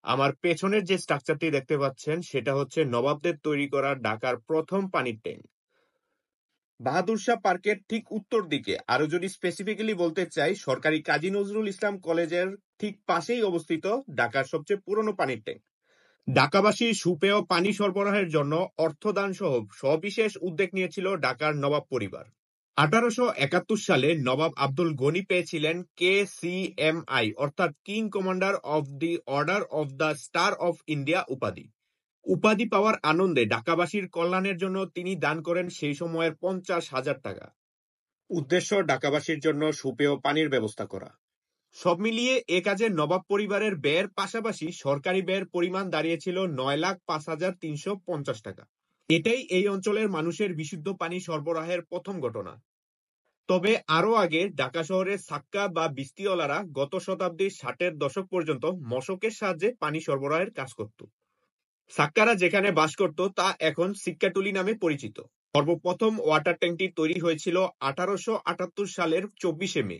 আমার পেছনের যে স্ট্রাকচারটি দেখতে পাচ্ছেন সেটা হচ্ছে নবাবদের তৈরি করা ঢাকার প্রথম পানির ট্যাঙ্ক। বাহাদুর শাহ পার্কের ঠিক উত্তর দিকে, আরো যদি স্পেসিফিক্যালি বলতে চাই, সরকারি কাজী নজরুল ইসলাম কলেজের ঠিক পাশেই অবস্থিত ঢাকার সবচেয়ে পুরনো পানির ট্যাঙ্ক। ঢাকাবাসীর সুপেয় পানি সরবরাহের জন্য অর্থদান সহ সবিশেষ উদ্যোগ নিয়েছিল ঢাকার নবাব পরিবার। 1871 সালে নবাব আব্দুল গনি পেয়েছিলেন KCMI অর্থাৎ king commander of the order of the star of India উপাধি। উপাধি পাওয়ার আনন্দে ঢাকাবাসীর কল্যাণের জন্য তিনি দান করেন সেই সময়ের 50,000 টাকা। উদ্দেশ্য ঢাকাবাসীর জন্য সুপেয় পানির ব্যবস্থা করা। সব মিলিয়ে এ কাজে নবাব পরিবারের ব্যয়ের পাশাপাশি সরকারি ব্যয়ের পরিমাণ দাঁড়িয়েছিল 9,05,350 টাকা। এটাই এই অঞ্চলের মানুষের বিশুদ্ধ পানি সরবরাহের প্রথম ঘটনা। তবে আরো আগে ঢাকা শহরের সাক্কা বা বিস্তিওয়ালারা গত শতাব্দীর 60-এর দশক পর্যন্ত মশকের সাহায্যে পানি সরবরাহের কাজ করত। সাক্কারা যেখানে বাস করত তা এখন সিক্কাটুলি নামে পরিচিত। সর্বপ্রথম ওয়াটার ট্যাঙ্কটি তৈরি হয়েছিল 1878 সালের 24শে মে।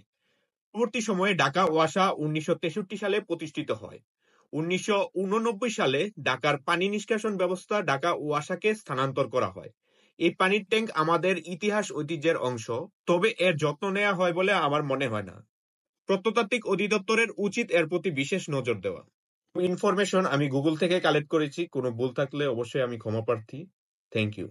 পরবর্তী সময়ে ঢাকা ওয়াসা 1963 সালে প্রতিষ্ঠিত হয়। 1989 সালে ঢাকার পানি নিষ্কাশন ব্যবস্থা ঢাকা ওয়াসাকে স্থানান্তর করা হয়। এই পানির ট্যাঙ্ক আমাদের ইতিহাস ঐতিহ্যের অংশ, তবে এর যত্ন নেওয়া হয় বলে আমার মনে হয় না। প্রত্নতাত্ত্বিক অধিদপ্তরের উচিত এর প্রতি বিশেষ নজর দেওয়া। ইনফরমেশন আমি গুগল থেকে কালেক্ট করেছি, কোনো ভুল থাকলে অবশ্যই আমি ক্ষমা প্রার্থী। Thank you.